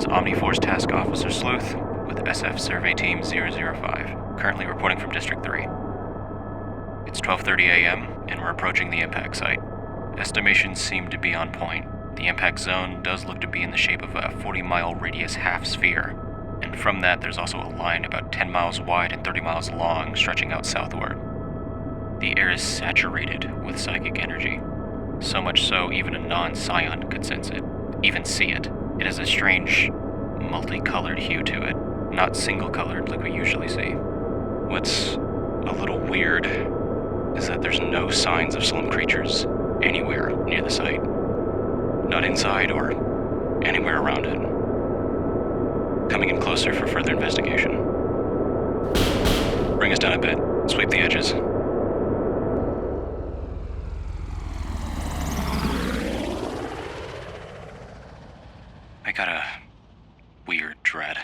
is Omniforce Task Officer Sleuth with SF Survey Team 005, currently reporting from District 3. It's 12:30 a.m., and we're approaching the impact site. Estimations seem to be on point. The impact zone does look to be in the shape of a 40-mile radius half-sphere, and from that there's also a line about 10 miles wide and 30 miles long stretching out southward. The air is saturated with psychic energy, so much so even a non-psion could sense it, even see it. It has a strange, multicolored hue to it, not single-colored like we usually see. What's a little weird is that there's no signs of slum creatures anywhere near the site. Not inside or anywhere around it. Coming in closer for further investigation. Bring us down a bit. Sweep the edges. I got a weird dread.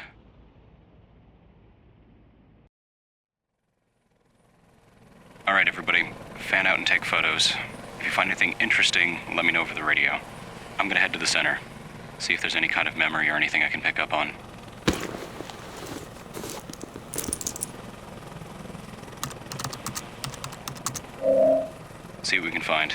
Alright, everybody. Fan out and take photos. If you find anything interesting, let me know over the radio. I'm gonna head to the center. See if there's any kind of memory or anything I can pick up on. See what we can find.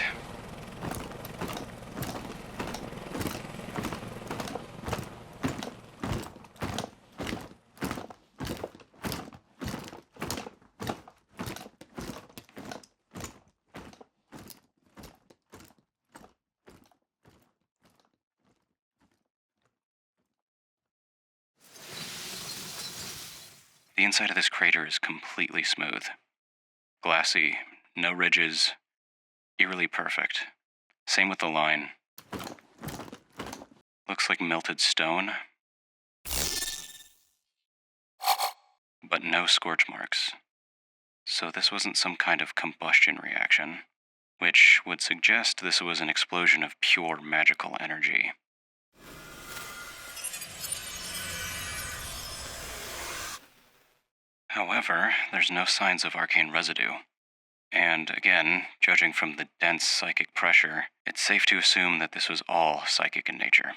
The inside of this crater is completely smooth. Glassy, no ridges, eerily perfect. Same with the line. Looks like melted stone, but no scorch marks. So this wasn't some kind of combustion reaction, which would suggest this was an explosion of pure magical energy. However, there's no signs of arcane residue. And again, judging from the dense psychic pressure, it's safe to assume that this was all psychic in nature.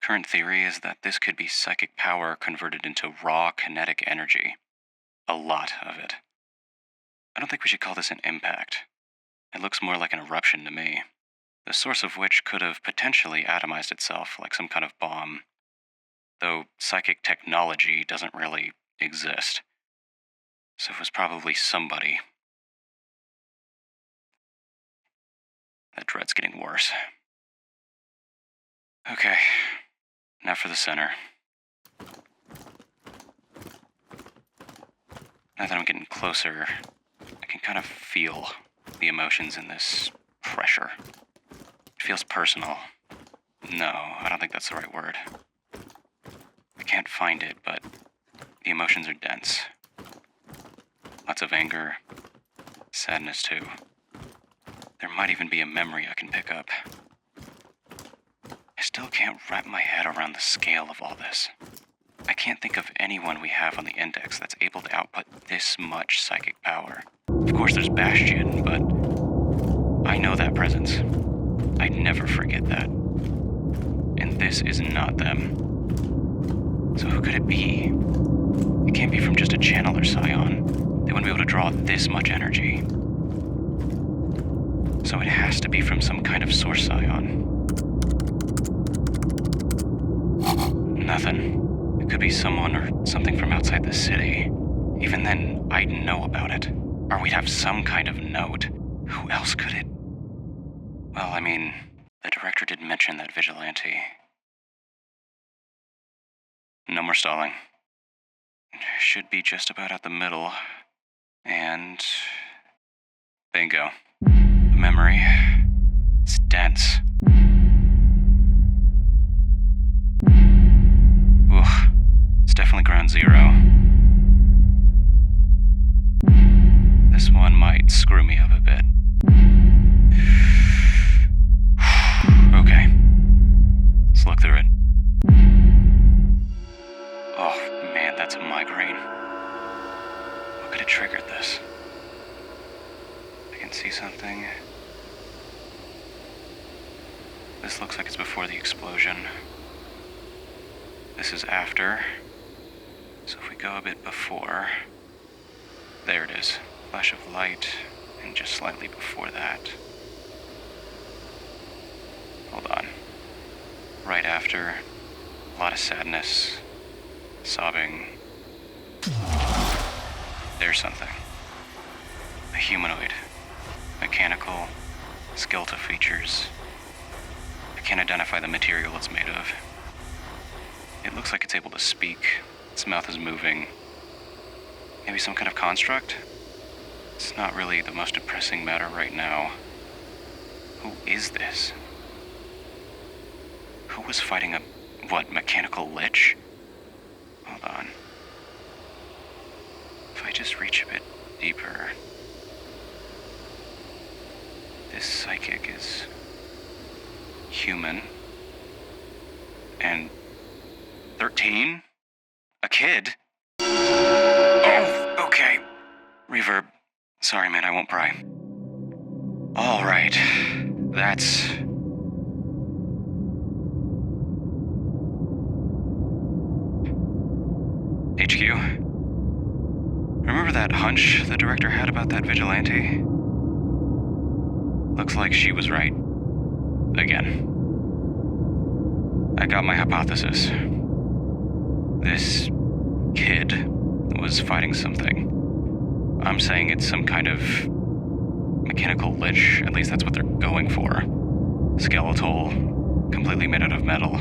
Current theory is that this could be psychic power converted into raw kinetic energy. A lot of it. I don't think we should call this an impact. It looks more like an eruption to me, the source of which could have potentially atomized itself like some kind of bomb, though psychic technology doesn't really exist. So it was probably somebody. That dread's getting worse. Okay, now for the center. Now that I'm getting closer, I can kind of feel the emotions in this pressure. It feels personal. No, I don't think that's the right word. I can't find it, but the emotions are dense. Lots of anger, sadness too. There might even be a memory I can pick up. I still can't wrap my head around the scale of all this. I can't think of anyone we have on the index that's able to output this much psychic power. Of course there's Bastion, but I know that presence. I'd never forget that. And this is not them. So who could it be? It can't be from just a channeler scion. They wouldn't be able to draw this much energy. So it has to be from some kind of source scion. Nothing. It could be someone or something from outside the city. Even then, I'd know about it. Or we'd have some kind of note. Who else could it? Well, I mean, the director did mention that vigilante. No more stalling. Should be just about at the middle. And bingo. The memory. It's dense. Oof. It's definitely ground zero. This one might screw me up a bit. Okay. Let's look through it. Oh, man, that's a migraine. What could have triggered this? I can see something. This looks like it's before the explosion. This is after. So if we go a bit before... There it is. Flash of light, and just slightly before that. Hold on. Right after, a lot of sadness, sobbing. There's something. A humanoid. Mechanical, skeletal features. I can't identify the material it's made of. It looks like it's able to speak. Its mouth is moving. Maybe some kind of construct? It's not really the most depressing matter right now. Who is this? Who was fighting a, mechanical lich? Hold on. If I just reach a bit deeper... This psychic is... human. And... 13? A kid? Oh, okay. Reverb. Sorry, man, I won't pry. All right. That's... HQ? Remember that hunch the director had about that vigilante? Looks like she was right. Again. I got my hypothesis. This kid was fighting something. I'm saying it's some kind of mechanical lich, at least that's what they're going for. Skeletal, completely made out of metal,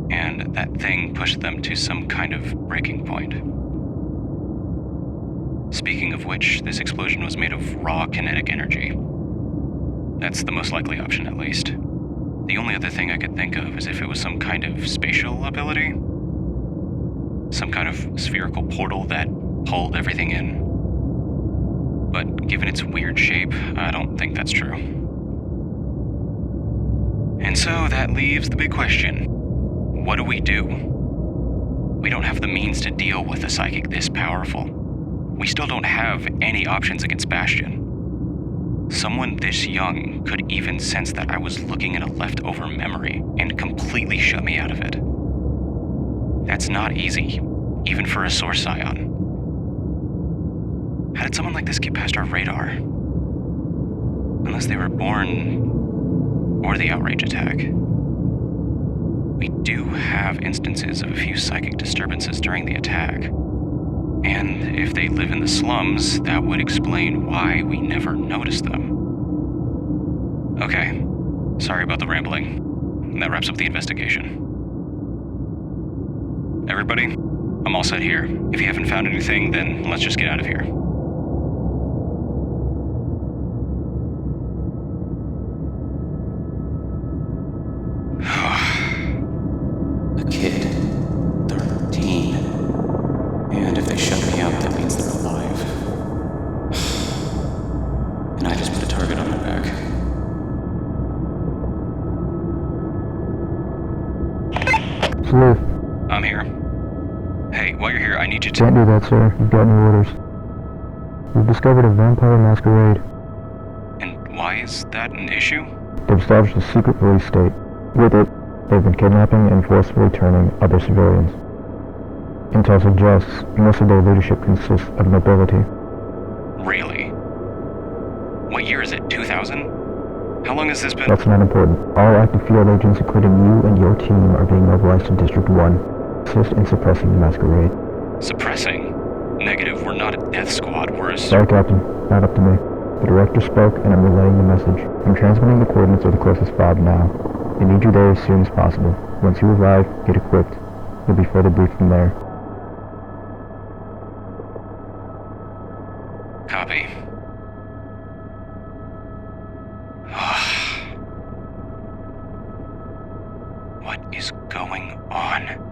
and that thing pushed them to some kind of breaking point. Speaking of which, this explosion was made of raw kinetic energy. That's the most likely option, at least. The only other thing I could think of is if it was some kind of spatial ability. Some kind of spherical portal that pulled everything in. But given its weird shape, I don't think that's true. And so that leaves the big question. What do? We don't have the means to deal with a psychic this powerful. We still don't have any options against Bastion. Someone this young could even sense that I was looking at a leftover memory and completely shut me out of it. That's not easy, even for a Source Scion. How did someone like this get past our radar? Unless they were born... or the outrage attack. We do have instances of a few psychic disturbances during the attack. And if they live in the slums, that would explain why we never noticed them. Okay, sorry about the rambling. That wraps up the investigation. Everybody, I'm all set here. If you haven't found anything, then let's just get out of here. A kid. 13. And if they shut me out, that means they're alive. And I just put a target on their back. Sleuth. I'm here. Hey, while you're here, I need you to... Can't do that, sir. You've got new orders. We've discovered a vampire masquerade. And why is that an issue? They've established a secret police state. With it, they've been kidnapping and forcibly turning other civilians. Intel suggests most of their leadership consists of nobility. Really? What year is it, 2000? How long has this been? That's not important. All active field agents, including you and your team, are being mobilized to District 1. Assist in suppressing the masquerade. Suppressing? Negative, we're not a death squad, we're a... Sorry, Captain. Not up to me. The director spoke, and I'm relaying the message. I'm transmitting the coordinates of the closest fob now. I need you there as soon as possible. Once you arrive, get equipped. You'll be further briefed from there. Copy. What is going on?